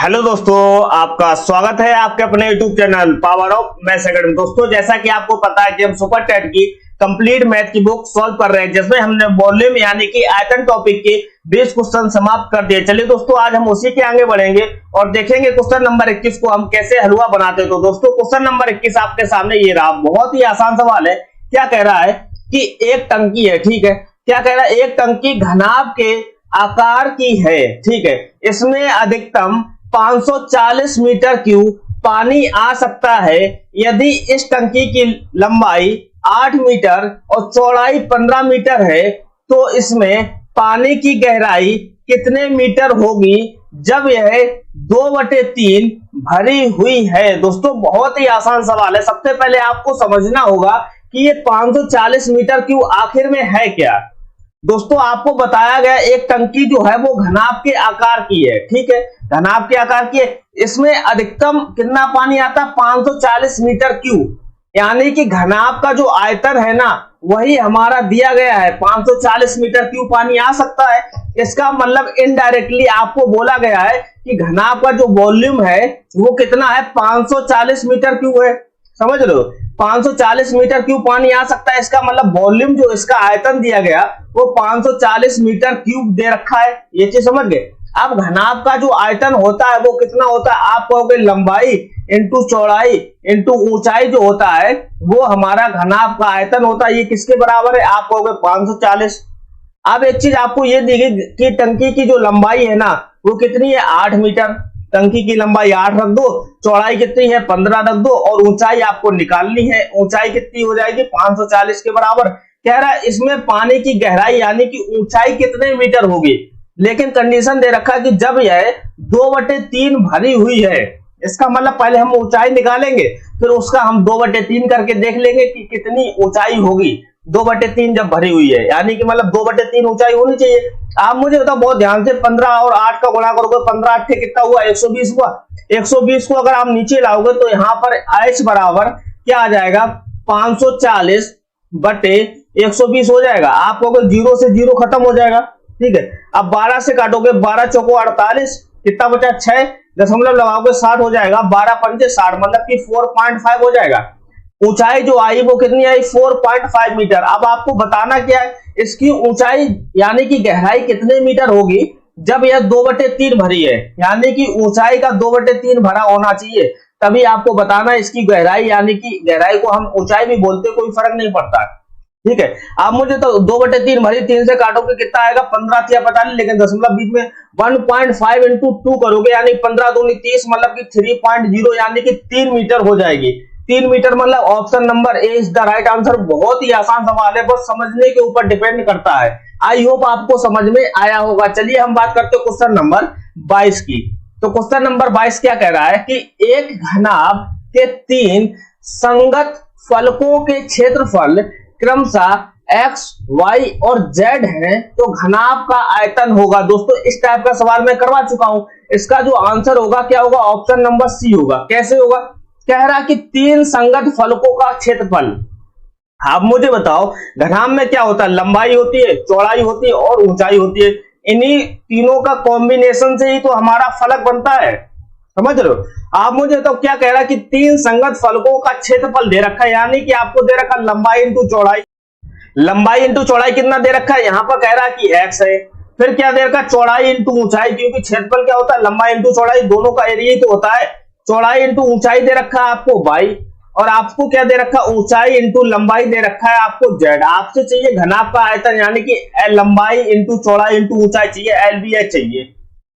Hello दोस्तों, आपका स्वागत है आपके अपने YouTube channel power of maths academy. दोस्तों, जैसा कि आपको पता है कि हम सुपर टेट की कंप्लीट मैथ की बुक सॉल्व कर रहे हैं, जिसमें हमने वॉल्यूम यानी कि आयतन टॉपिक के 20 क्वेश्चन समाप्त कर दिए। चलिए दोस्तों, आज हम उसी के आगे बढ़ेंगे और देखेंगे क्वेश्चन नंबर 21 को हम कैसे हलवा बनाते हैं। तो दोस्तों, क्वेश्चन नंबर 21 आपके सामने ये रहा। बहुत ही आसान सवाल है। क्या कह रहा है कि एक टंकी है, ठीक है। क्या कह रहा है, एक टंकी घनाभ के आकार की है, ठीक है। इसमें अधिकतम 540 मीटर क्यूब पानी आ सकता है यदि इस टंकी की लंबाई 8 मीटर और चौड़ाई 15 मीटर है, तो इसमें पानी की गहराई कितने मीटर होगी जब यह 2/3 भरी हुई है। दोस्तों, बहुत ही आसान सवाल है। सबसे पहले आपको समझना होगा कि ये 540 मीटर क्यूब आखिर में है क्या। दोस्तों, आपको बताया गया एक टंकी जो है वो घनाभ के आकार की है, ठीक है। घनाभ के आकार की है, इसमें अधिकतम कितना पानी आता है, 540 मीटर क्यूब। यानी कि घनाभ का जो आयतन है ना, वही हमारा दिया गया है, 540 मीटर क्यूब पानी आ सकता है। इसका मतलब इनडायरेक्टली आपको बोला गया है कि घनाभ का जो वॉल्यूम है वो कितना है, 540 मीटर क्यूब है। समझ रहे हो, 540 मीटर क्यूब पानी आ सकता है। इसका मतलब वॉल्यूम जो इसका आयतन दिया गया वो 540 मीटर क्यूब दे रखा है। ये चीज समझ गए। अब घनाभ का जो आयतन होता है वो कितना होता है, आप कहोगे लंबाई इंटू चौड़ाई इंटू ऊंचाई जो होता है वो हमारा घनाभ का आयतन होता है। ये किसके बराबर है, आप कहोगे 540। अब एक चीज आपको ये दी गई कि टंकी की जो लंबाई है ना वो कितनी है, 8 मीटर। टंकी की लंबाई 8 रख दो, चौड़ाई कितनी है 15 रख दो, और ऊंचाई आपको निकालनी है। ऊंचाई कितनी हो जाएगी, 540 के बराबर। कह रहा है इसमें पानी की गहराई यानी कि ऊंचाई कितने मीटर होगी, लेकिन कंडीशन दे रखा है कि जब यह 2/3 भरी हुई है। इसका मतलब पहले हम ऊंचाई निकालेंगे, फिर उसका हम 2/3 करके देख लेंगे कि कितनी ऊंचाई होगी 2/3 जब भरी हुई है। यानी कि मतलब 2/3 ऊंचाई होनी चाहिए। आप मुझे बताओ बहुत ध्यान से, 15 और 8 का गुणा करोगे, 15 8 कितना हुआ, 120 हुआ। 120 को अगर आप नीचे लाओगे तो यहाँ पर h बराबर क्या आ जाएगा, 540 बटे 120 हो जाएगा। आप कहोगे 0 से 0 खत्म हो जाएगा, ठीक है। अब 12 से काटोगे, 12 चौको 48, कितना बचा, 6 दशमलव लगाओगे 60 हो जाएगा। 12 पंचे 60, मतलब कि 4.5 हो जाएगा। ऊंचाई जो आई वो कितनी आई, 4.5 मीटर। अब आपको बताना क्या है, इसकी ऊंचाई यानी कि गहराई कितने मीटर होगी जब यह 2/3 भरी है। यानी कि ऊंचाई का 2/3 भरा होना चाहिए, तभी आपको बताना इसकी गहराई। यानी कि गहराई को हम ऊंचाई भी बोलते, कोई फर्क नहीं पड़ता, ठीक है। आप मुझे तो 2/3 भरी 3 से काटोगे कितना आएगा, 15 या पता नहीं, लेकिन दशमलव बीच में 1.5 इंटू 2 करोगे यानी 15 दूनी 30, मतलब कि 3.0 यानी कि 3 मीटर हो जाएगी। 3 मीटर मतलब option number A is the right answer. बहुत ही आसान सवाल है, बस समझने के ऊपर डिपेंड करता है। आई होप आपको समझ में आया होगा। चलिए हम बात करते हैं क्वेश्चन नंबर 22 की। तो क्वेश्चन नंबर 22 क्या कह रहा है कि एक घनाभ के 3 संगत फलकों के क्षेत्रफल क्रमशः x, y और z है, तो घनाभ का आयतन होगा। दोस्तों, इस टाइप का सवाल मैं करवा चुका हूं। इसका जो आंसर होगा क्या होगा, ऑप्शन नंबर सी होगा। कैसे होगा, कह रहा कि 3 संगत फलकों का क्षेत्रफल। आप मुझे बताओ घनाभ में क्या होता है, लंबाई होती है, चौड़ाई होती है और ऊंचाई होती है। इन्हीं तीनों का कॉम्बिनेशन से ही तो हमारा फलक बनता है। समझ रहे हो। आप मुझे तो क्या कह रहा है कि 3 संगत फलकों का क्षेत्रफल दे रखा है, यानी कि आपको दे रखा लंबाई इंटू चौड़ाई। लंबाई इंटू चौड़ाई कितना दे रखा है, यहाँ पर कह रहा है कि x है। फिर क्या दे रखा है, चौड़ाई इंटू ऊंचाई, क्योंकि क्षेत्रफल क्या होता है, लंबाई इंटू चौड़ाई, दोनों का एरिया ही तो होता है। चौड़ाई इंटू ऊंचाई दे रखा है आपको y, और आपको क्या दे रखा है, ऊंचाई इंटू लंबाई दे रखा है आपको z। आपसे चाहिए घनाभ का आयतन, यानी कि लंबाई इंटू चौड़ाई इंटू ऊंचाई चाहिए, LBH चाहिए।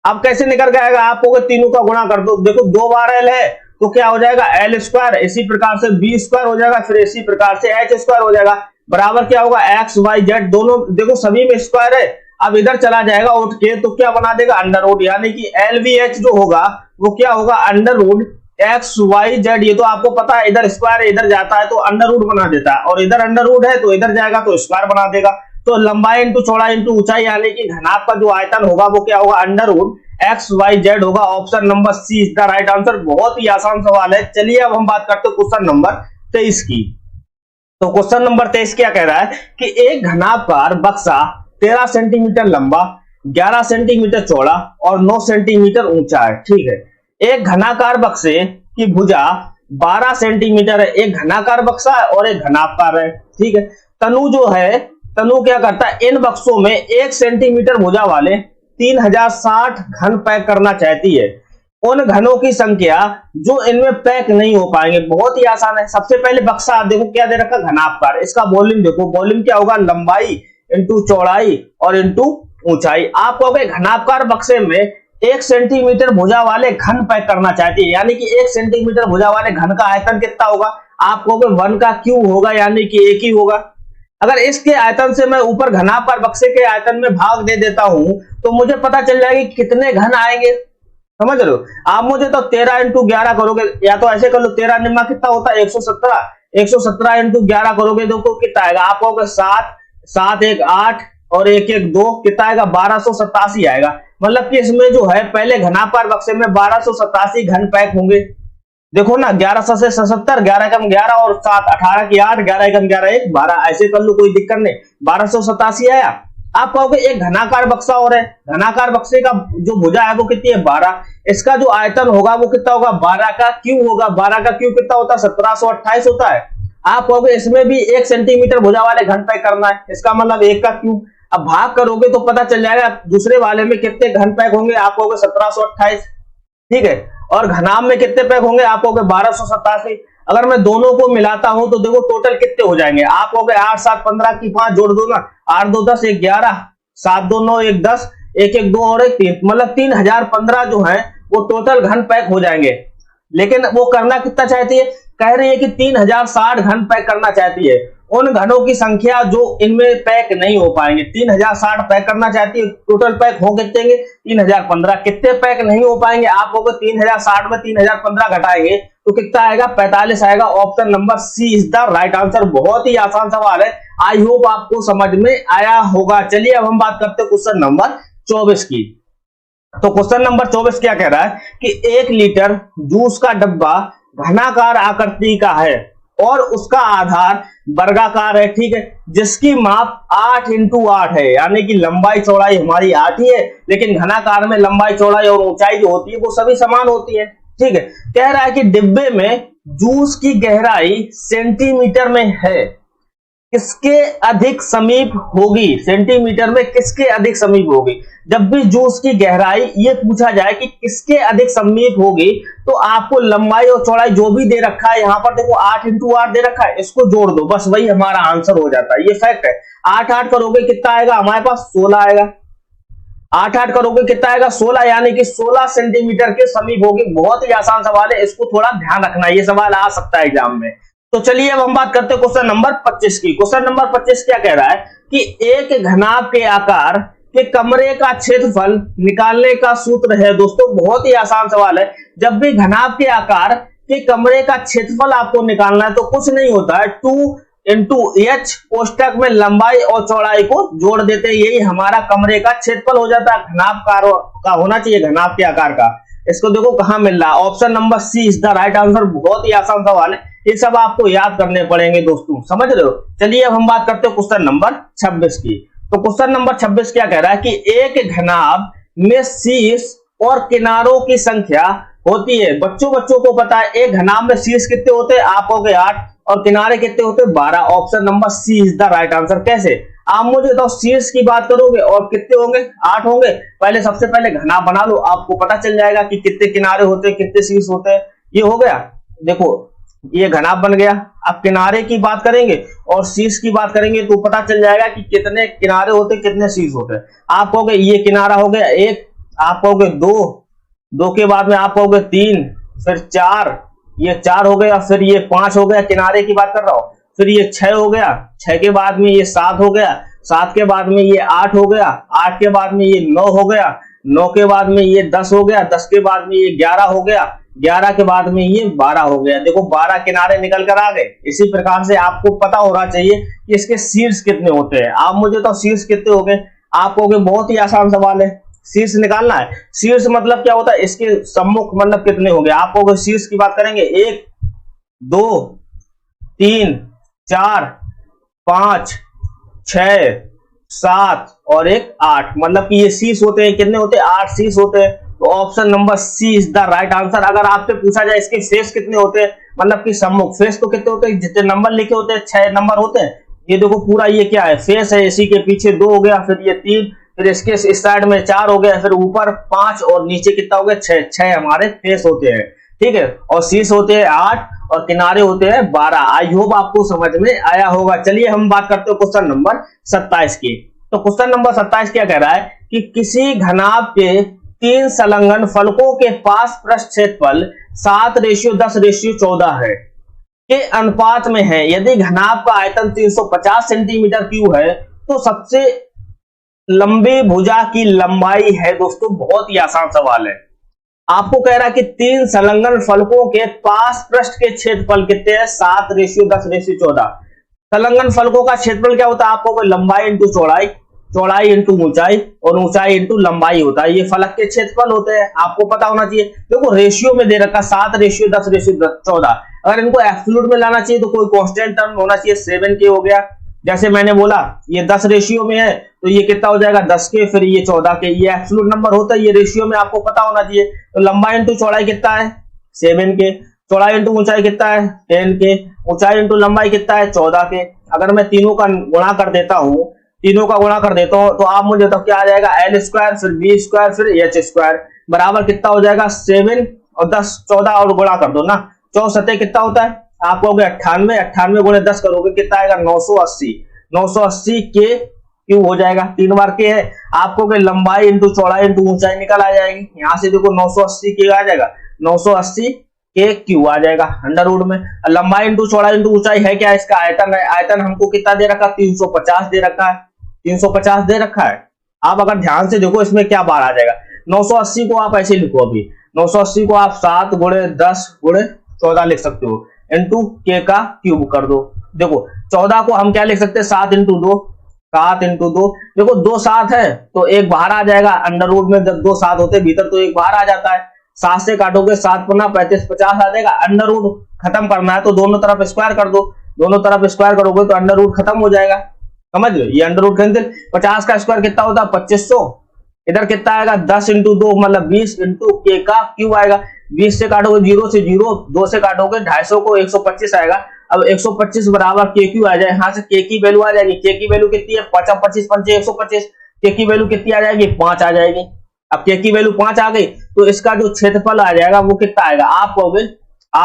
अब कैसे निकल जाएगा, आप तीनों का गुणा कर दो। देखो 2 बार L है तो क्या हो जाएगा, L स्क्वायर, इसी प्रकार से B स्क्वायर हो जाएगा, फिर इसी प्रकार से H स्क्वायर हो जाएगा। बराबर क्या होगा, x y z, दोनों देखो सभी में स्क्वायर है। अब इधर चला जाएगा उठ के तो क्या बना देगा, अंडर रूट। यानी कि LVH जो होगा वो क्या होगा, under root x y z। ये तो आपको पता है, इधर स्क्वायर इधर जाता है तो अंडर रूट बना देता है, और इधर अंडर रूट है तो इधर जाएगा तो स्क्वायर बना देगा। तो लंबाई इंटू चौड़ाई इंटू ऊंचाई, यानी कि घनाभ का जो आयतन होगा वो क्या होगा, under root x y z होगा। Option number C is the right answer. बहुत ही आसान सवाल है। चलिए अब हम बात करते हैं क्वेश्चन नंबर 23 की। तो क्वेश्चन नंबर 23 क्या कह रहा है कि एक घनाभकार बक्सा 13 सेंटीमीटर लंबा, 11 सेंटीमीटर चौड़ा और 9 सेंटीमीटर ऊंचा है। ठीक है, एक घनाकार बक्से की भुजा 12 सेंटीमीटर है। एक घनाकार बक्सा है और एक घनाकार है। ठीक है, तनु जो है, तनु क्या करता है, इन बक्सों में 1 सेंटीमीटर भुजा वाले 3060 घन पैक करना चाहती है। उन घनों की संख्या जो इनमें पैक नहीं हो पाएंगे। बहुत ही आसान है। सबसे पहले बक्सा देखो क्या दे रखा, घनाकार। इसका वॉल्यूम देखो, वॉल्यूम क्या होगा, लंबाई इंटू चौड़ाई और इंटू ऊंचाई। आप कहोगे घनाकार बक्से में 1 सेंटीमीटर भुजा वाले घन पैक करना चाहती है, यानी कि 1 सेंटीमीटर भुजा वाले घन का आयतन कितना होगा। आप कहोगे 1 का क्यूब होगा, यानी कि 1 ही होगा। अगर इसके आयतन से मैं ऊपर घनाकार बक्से के आयतन में भाग दे देता हूं तो मुझे पता चल जाएगा कितने घन आएंगे। समझ रहे हो आप। मुझे तो 13 इंटू 11 करोगे, या तो ऐसे कर लो, 13 निम्मा कितना होता है 117, 117 इंटू 11 करोगे तो कितना आएगा। आप कहोगे 7, 7 1 8 और 1 1 2, कितना आएगा 1287 आएगा। मतलब कि इसमें जो है पहले घनाकार बक्से में 1287 घन पैक होंगे। देखो ना, 1100 से 77, 11 कम 11 और 7, 18 की 8, 11 कम 11 1 12, ऐसे कर लो, कोई दिक्कत नहीं। 1287 आया। आप कहोगे एक घनाकार बक्सा और है, घनाकार बक्से का जो भुजा है वो कितनी है 12, इसका जो आयतन होगा वो कितना होगा 12 का क्यूब होगा। 12 का क्यूब कितना होता है 1728 होता है। आप कहोगे इसमें भी 1 सेंटीमीटर भुजा वाले घन पैक करना है, इसका मतलब 1 का क्यूब। अब भाग करोगे तो पता चल जाएगा दूसरे वाले में कितने घन पैक होंगे। आप कहोगे 1728। ठीक है, और घनाभ में कितने पैक होंगे, आप कहोगे 1287। अगर मैं दोनों को मिलाता हूं तो देखो टोटल कितने हो जाएंगे। आप कहोगे 8 7 15 की 5 जोड़ दो ना, 8 2 10 1 11, 7 2 9 1 10, 1 1 2 और 1 3, मतलब 3015 जो है वो टोटल घन पैक हो जाएंगे। लेकिन वो करना कितना चाहती है, कह रही है कि 3060 घन पैक करना चाहती है। उन घनों की संख्या जो इनमें पैक नहीं हो पाएंगे। 3060 पैक करना चाहती है, टोटल पैक हो कितने 3015। कितने पैक नहीं हो पाएंगे, आप लोग 3060 में 3015 घटाएंगे तो कितना आएगा 45 आएगा। Option number C is the right answer. बहुत ही आसान सवाल है, आई होप आपको समझ में आया होगा। चलिए अब हम बात करते हैं क्वेश्चन नंबर 24 की। तो क्वेश्चन नंबर 24 क्या कह रहा है कि 1 लीटर जूस का डब्बा घनाकार आकृति का है और उसका आधार वर्गाकार है। ठीक है, जिसकी माप 8 इंटू 8 है, यानी कि लंबाई चौड़ाई हमारी 8 ही है, लेकिन घनाकार में लंबाई चौड़ाई और ऊंचाई जो होती है वो सभी समान होती है। ठीक है, कह रहा है कि डिब्बे में जूस की गहराई सेंटीमीटर में है, किसके अधिक समीप होगी। सेंटीमीटर में किसके अधिक समीप होगी। जब भी जूस की गहराई ये पूछा जाए कि किसके अधिक समीप होगी तो आपको लंबाई और चौड़ाई जो भी दे रखा है, यहां पर देखो 8 इंटू 8 दे रखा है, इसको जोड़ दो, बस वही हमारा आंसर हो जाता है। ये फैक्ट है। 8 8 करोगे कितना आएगा हमारे पास 16 आएगा। 8 8 करोगे कितना आएगा 16, यानी कि 16 सेंटीमीटर के समीप होगी। बहुत ही आसान सवाल है, इसको थोड़ा ध्यान रखना, ये सवाल आ सकता है एग्जाम में। तो चलिए अब हम बात करते हैं क्वेश्चन नंबर 25 की। क्वेश्चन नंबर 25 क्या कह रहा है कि एक घनाभ के आकार के कमरे का क्षेत्रफल निकालने का सूत्र है। दोस्तों बहुत ही आसान सवाल है। जब भी घनाभ के आकार के कमरे का क्षेत्रफल आपको निकालना है तो कुछ नहीं होता है, 2 इंटू एच कोष्टक में लंबाई और चौड़ाई को जोड़ देते हैं, यही हमारा कमरे का क्षेत्रफल हो जाता है। घनाभ का होना चाहिए, घनाभ के आकार का। इसको देखो कहां मिल रहा है, option number C is the right answer. बहुत ही आसान सवाल है, ये सब आपको याद करने पड़ेंगे दोस्तों, समझ रहे हो। चलिए अब हम बात करते हैं क्वेश्चन नंबर 26 की। तो क्वेश्चन नंबर 26 क्या कह रहा है कि एक घनाभ में शीर्ष और किनारों की संख्या होती है। बच्चों को पता है एक घनाभ में शीर्ष कितने होते हैं, आप हो गए 8 और किनारे कितने होते हैं 12। Option number C is the right answer. कैसे, आप मुझे तो शीर्ष की बात करोगे और कितने होंगे 8 होंगे। पहले सबसे पहले घनाभ बना लो, आपको पता चल जाएगा कि कितने किनारे होते हैं कितने शीर्ष होते हैं। ये हो गया, देखो ये घनाभ बन गया। अब किनारे की बात करेंगे और शीर्ष की बात करेंगे तो पता चल जाएगा कि कितने किनारे होते कितने शीर्ष होते हैं। आप कहोगे ये किनारा हो गया 1, आप कहोगे 2 के बाद में आप कहोगे 3, फिर 4, ये 4 हो गया, फिर ये 5 हो गया, किनारे की बात कर रहा हूं। फिर ये 6 हो गया, 6 के बाद में ये 7 हो गया, 7 के बाद में ये 8 हो गया, 8 के बाद में ये 9 हो गया, 9 के बाद में ये 10 हो गया, 10 के बाद में ये 11 हो गया, 11 के बाद में ये 12 हो गया। देखो 12 किनारे निकल कर आ गए। इसी प्रकार से आपको पता होना चाहिए कि इसके शीर्ष कितने होते हैं। आप मुझे तो शीर्ष कितने हो गए, आप कहोगे बहुत ही आसान सवाल है, शीर्ष निकालना है। शीर्ष मतलब क्या होता है, इसके सम्मुख मतलब कितने हो गए। आप कहोगे शीर्ष की बात करेंगे 1 2 3 4 5 6 7 और एक 8, मतलब कि ये शीश होते हैं, कितने होते हैं 8 शीश होते हैं। तो option number C is the right answer. अगर आपसे पूछा जाए इसके फेस कितने होते हैं, मतलब कि सम्मुख फेस तो कितने होते हैं, जितने नंबर लिखे होते हैं 6 नंबर होते हैं। ये देखो पूरा ये क्या है, फेस है, इसी के पीछे 2 हो गया, फिर ये 3, फिर इसके इस साइड में 4 हो गया, फिर ऊपर 5 और नीचे कितना हो गया 6। 6 हमारे फेस होते हैं, ठीक है। और शीश होते हैं 8 और किनारे होते हैं 12। आई होप आपको समझ में आया होगा। चलिए हम बात करते हैं क्वेश्चन नंबर 27 की। तो क्वेश्चन नंबर 27 क्या कह रहा है कि किसी घनाभ के 3 संलग्न फलकों के पास पृष्ठ क्षेत्रफल 7:10:14 है के अनुपात में है। यदि घनाभ का आयतन 350 सेंटीमीटर क्यूब है तो सबसे लंबी भुजा की लंबाई है। दोस्तों बहुत ही आसान सवाल है। आपको कह रहा है कि 3 संलग्न फलकों के पास पृष्ठ के क्षेत्रफल कितने हैं, 7:10:14। संलग्न फलकों का क्षेत्रफल क्या होता है, आपको लंबाई इंटू चौड़ाई, चौड़ाई इंटू ऊंचाई और ऊंचाई इंटू लंबाई होता है। ये फलक के क्षेत्रफल होते हैं, आपको पता होना चाहिए। देखो रेशियो में दे रखा 7:10:14। अगर इनको एब्सोल्यूट में लाना चाहिए तो कोई कांस्टेंट टर्म होना चाहिए, 7k हो गया। जैसे मैंने बोला ये 10 रेशियो में है तो ये कितना हो जाएगा 10k, फिर ये 14k। ये एब्सोल्यूट नंबर होता है, ये रेशियो में आपको पता होना चाहिए। तो लंबाई इंटू चौड़ाई कितना है 7k, चौड़ाई इंटू ऊंचाई कितना है 10k, ऊंचाई इंटू लंबाई कितना है 14k। अगर मैं तीनों का गुणा कर देता हूं, तीनों का गुणा कर देता हूं तो आप मुझे तो क्या आ जाएगा l² फिर b² फिर h² बराबर कितना हो जाएगा 7 और 10 14 और गुणा कर दो ना, 4 कितना होता है आप कहोगे 98, 98 गुणे 10 करोगे कितना आएगा 980, 980 के क्यूब हो जाएगा। 3 बार के है, आपको के लंबाई इंटू चौड़ाई इंटू ऊंचाई निकल आ जाएगी। यहाँ से देखो 980 के आ जाएगा, 980 के क्यूब आ जाएगा अंडर रूट में। लंबाई इंटू चौड़ाई इंटू ऊंचाई है क्या, इसका आयतन है। आयतन हमको कितना दे रखा 350 दे रखा है, 350 दे रखा है। आप अगर ध्यान से देखो इसमें क्या बार आ जाएगा, 980 को आप ऐसे लिखो, अभी 980 को आप 7 गुणे 10 गुणे 14 लिख सकते हो, इंटू के का क्यूब कर दो। देखो 14 को हम क्या लिख सकते हैं 7 इंटू 2, 7 इंटू 2। देखो 2 7 है तो एक बाहर आ जाएगा, अंडर रूट में जब 2 7 होते भीतर तो एक बाहर आ जाता है। 7 से काटोगे 7 पन्ना 35 50 आ जाएगा। अंडर रूट खत्म करना है तो दोनों तरफ स्क्वायर कर दो, दोनों तरफ स्क्वायर करोगे तो अंडर रूट खत्म हो जाएगा। समझ लो, ये अंडर रूट कैंसिल। 50 का स्क्वायर कितना होता है 2500, इधर कितना आएगा 10 इंटू 2 मतलब 20 इंटू के का क्यूब आएगा। 20 से काटोगे 0 से 0, 2 से काटोगे 250 को 125 आएगा। अब 125 बराबर के क्यू आ जाए, यहाँ से के की वैल्यू आ जाएगी। के की वैल्यू कितनी है 25 पंचे 125, के की वैल्यू कितनी आ जाएगी 5 आ जाएगी। अब के की वैल्यू 5 आ गई तो इसका जो क्षेत्रफल आ जाएगा वो कितना आएगा, आप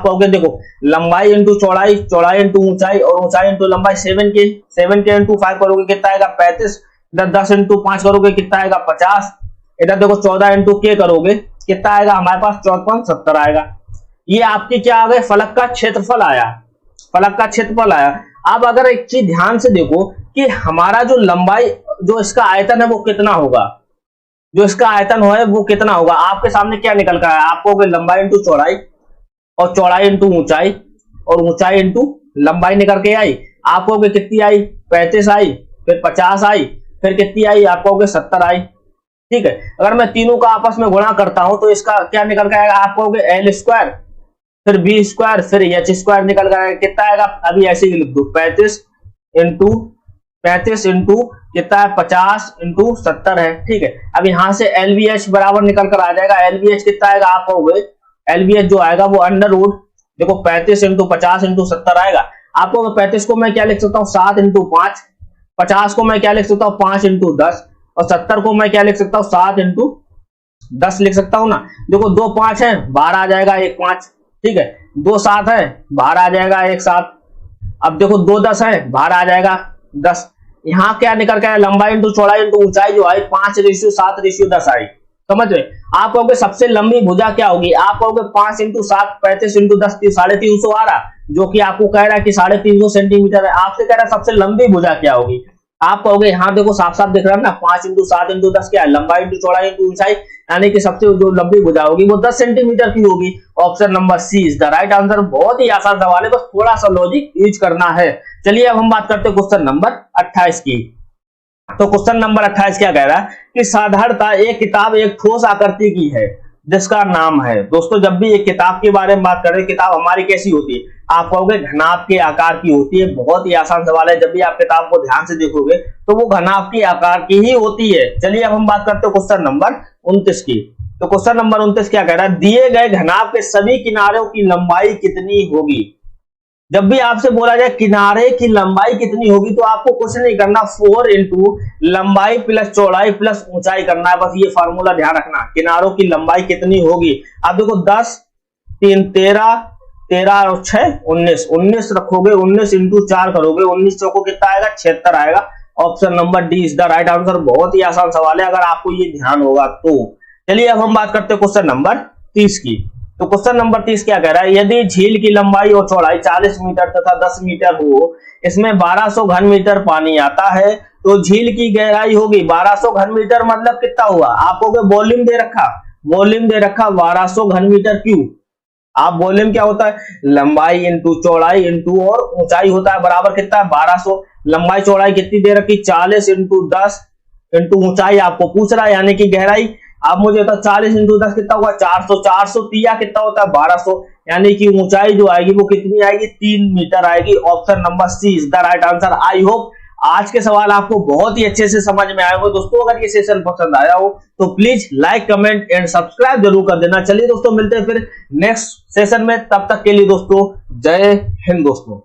कहोगे देखो लंबाई इंटू चौड़ाई, चौड़ाई इंटू ऊंचाई और ऊंचाई इंटू लंबाई 7k, 7k इंटू 5 करोगे कितना आएगा 35, इधर 10 इंटू 5 करोगे कितना आएगा 50, इधर देखो 14 इंटू के करोगे कितना आएगा हमारे पास 5470 आएगा। ये आपकी क्या आ गए फलक का क्षेत्रफल आया, फलक का क्षेत्रफल आया। अब अगर एक चीज ध्यान से देखो कि हमारा जो लंबाई जो इसका आयतन है वो कितना होगा, जो इसका आयतन है वो कितना होगा। आपके सामने क्या निकल कर आया, आपको लंबाई इंटू चौड़ाई और चौड़ाई इंटू ऊंचाई और ऊंचाई इंटू लंबाई निकल के आई। आपको कितनी आई 35 आई, फिर 50 आई, फिर कितनी आई आपको 70 आई। ठीक है, अगर मैं तीनों का आपस में गुणा करता हूं तो इसका क्या निकल के आएगा, आप कहोगे l² फिर b² फिर h² निकल कर आएगा। कितना आएगा, अभी ऐसे ही लिख दो 35 इंटू कितना है 50 इंटू 70 है। ठीक है, अब यहां से LVH बराबर निकल कर आ जाएगा। LVH कितना आएगा, आप कहोगे LVH जो आएगा वो अंडर रूट देखो 35 इंटू 50 इंटू 70 आएगा। आपको 35 को मैं क्या लिख सकता हूँ 7 इंटू 5, 50 को मैं क्या लिख सकता हूँ 5 इंटू 10 और 70 को मैं क्या लिख सकता हूँ 7 इंटू 10 लिख सकता हूँ ना। देखो 2 5 है बाहर आ जाएगा 1 5, ठीक है, 2 7 है बाहर आ जाएगा 1 7। अब देखो 2 10 है बाहर आ जाएगा 10। यहाँ क्या निकल के आया लंबाई इंटू चौड़ाई इंटू ऊंचाई जो आई 5:7:10 आई। समझ रहे, आप कहोगे सबसे लंबी भुजा क्या होगी, आप कहोगे 5 इंटू 7 35 इंटू 10 350 आ रहा, जो कि आपको कह रहा है कि 350 सेंटीमीटर है। आपसे कह रहा है सबसे लंबी भुजा क्या होगी, आप कहोगे यहाँ देखो साफ साफ दिख रहा है ना 5 इंटू 7 इंटू 10 क्या है लंबाई इंटू चौड़ाई इंटू ऊंचाई, यानी कि सबसे जो लंबी भुजा होगी वो 10 सेंटीमीटर की होगी। Option number C is the right answer. बहुत ही आसान सवाल है, बस थोड़ा सा लॉजिक यूज करना है। चलिए अब हम बात करते हैं क्वेश्चन नंबर 28 की। तो क्वेश्चन नंबर 28 क्या कह रहा है कि साधारणतः एक किताब एक ठोस आकृति की है जिसका नाम है। दोस्तों जब भी एक किताब के बारे में बात करें, किताब हमारी कैसी होती है, आप कहोगे घनाभ के आकार की होती है। बहुत ही आसान सवाल है, जब भी आप किताब को ध्यान से देखोगे तो वो घनाभ की आकार की ही होती है। चलिए अब हम बात करते हैं क्वेश्चन नंबर 29 की। तो क्वेश्चन नंबर 29 क्या कह रहा है, दिए गए घनाभ के सभी किनारों की लंबाई कितनी होगी। जब भी आपसे बोला जाए किनारे की लंबाई कितनी होगी तो आपको कुछ नहीं करना, 4 इंटू लंबाई प्लस चौड़ाई प्लस ऊंचाई करना है। बस ये फार्मूला ध्यान रखना, किनारों की लंबाई कितनी होगी। आप देखो 10 3 13 13 और 6 19 19 रखोगे, 19 इंटू 4 करोगे, 19 चौको कितना आएगा, 76 आएगा। Option number D is the right answer. बहुत ही आसान सवाल है अगर आपको ये ध्यान होगा तो। चलिए अब हम बात करते हैं क्वेश्चन नंबर 30 की। तो क्वेश्चन नंबर 30 क्या कह रहा है, यदि झील की लंबाई और चौड़ाई 40 मीटर तथा 10 मीटर हो, इसमें 1200 घन मीटर पानी आता है, तो झील की गहराई होगी 1200 घन मीटर मतलब कितना हुआ। आपको वॉल्यूम दे रखा, वॉल्यूम दे रखा 1200 घन मीटर क्यूब। आप वॉल्यूम क्या होता है, लंबाई इंटू चौड़ाई इंटू और ऊंचाई होता है, बराबर कितना है 1200। लंबाई चौड़ाई कितनी दे रखी, 40 इंटू 10 इंटू ऊंचाई आपको पूछ रहा है, यानी कि गहराई। आप मुझे बता 40 इंटू 10 कितना होगा, 400। 400 तिया कितना होता है 1200, यानी कि ऊंचाई जो आएगी वो कितनी आएगी, 3 मीटर आएगी। Option number C is the right answer. I hope आज के सवाल आपको बहुत ही अच्छे से समझ में आए हो। दोस्तों अगर ये सेशन पसंद आया हो तो please like comment and subscribe जरूर कर देना। चलिए दोस्तों मिलते हैं फिर नेक्स्ट सेशन में, तब तक के लिए दोस्तों जय हिंद दोस्तों।